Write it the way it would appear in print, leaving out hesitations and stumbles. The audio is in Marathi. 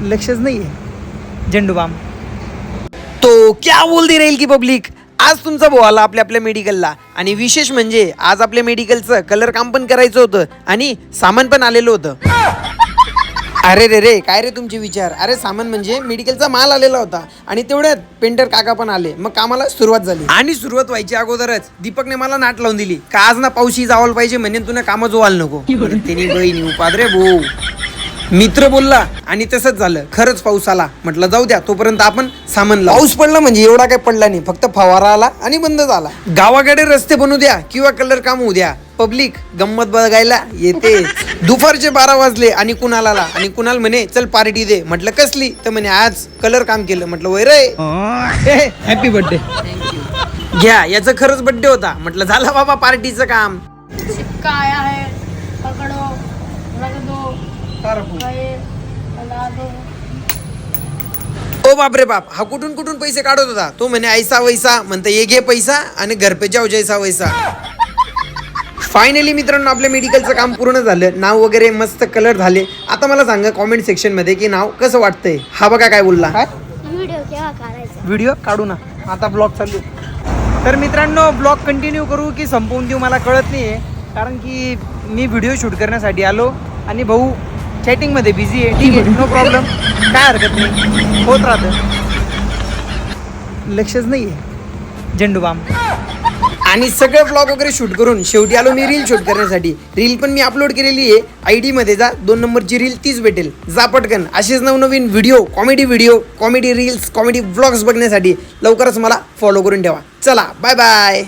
लक्षच नाहीये झेंडूबाम. तो क्या बोलती राहील की पब्लिक, आज तुमचा भाऊ आला आपल्या आपल्या मेडिकलला. आणि विशेष म्हणजे आज आपल्या मेडिकलचं कलर काम पण करायचं होतं आणि सामान पण आलेलं होतं. अरे रे रे, काय रे तुमचे विचार. अरे सामान म्हणजे मेडिकलचा माल आलेला होता आणि तेवढ्यात पेंटर काका पण आले. मग कामाला सुरुवात झाली आणि सुरुवात व्हायची अगोदरच दीपकने मला नाट लावून दिली का आज ना पावशी जावायला पाहिजे म्हणजे तुला कामं जोवायला नको. तिने बहिणी उपादरे भाऊ मित्र बोलला आणि तसंच झालं. खरंच पाऊस आला. म्हटलं जाऊ द्या तोपर्यंत आपण सामान लावू. पाऊस पडला म्हणजे एवढा काही पडला नाही, फक्त फवारा आला आणि बंद झाला. गावाकडे रस्ते बनवू द्या किंवा कलर काम होऊ द्या, पब्लिक गंमत बघायला येते. दुपारचे 12 वाजले आणि कुणाल आला आणि कुणाल म्हणे चल पार्टी दे. म्हटलं कसली, तर म्हणे आज कलर काम केलं. म्हटलं वय रे, हॅपी बर्थडे. घ्या, याचं खरंच बर्थडे होता. म्हटलं झालं बाबा पार्टीचं काम. सिक्का आया है, पकड़ो, रख दो, ला दो. ओ बाप रे बाप, हा कुठून कुठून पैसे काढत होता. तो म्हणे ऐसा वैसा, म्हणतं ये घे पैसा आणि घर पे जाऊ जैसा वैसा. फायनली मित्रांनो आपल्या मेडिकलचं काम पूर्ण झालं. नाव वगैरे मस्त कलर झाले. आता मला सांगा कॉमेंट सेक्शन मध्ये की नाव कसं वाटतंय. हा बघा काय बोलला. व्हिडिओ काढू ना, आता ब्लॉग चालू. तर मित्रांनो ब्लॉग कंटिन्यू करू की संपवून देऊ मला कळत नाहीये, कारण की मी व्हिडिओ शूट करण्यासाठी आलो आणि भाऊ चॅटिंग मध्ये बिझी आहे. ठीक आहे, नो प्रॉब्लेम, काय हरकत नाही, होत राहतं. लक्षच नाहीये झेंडूबाम. आणि सगळं ब्लॉग वगैरे शूट करून शेवटी आलो मी रील शूट करण्यासाठी. रील पण मी अपलोड केलेली आहे. ID मध्ये जा, 2 नंबरची रील तीच भेटेल. जा पटकन. असेच नवनवीन video, comedy reels, comedy vlogs बघण्यासाठी लवकरच मला फॉलो करून ठेवा. चला बाय बाय.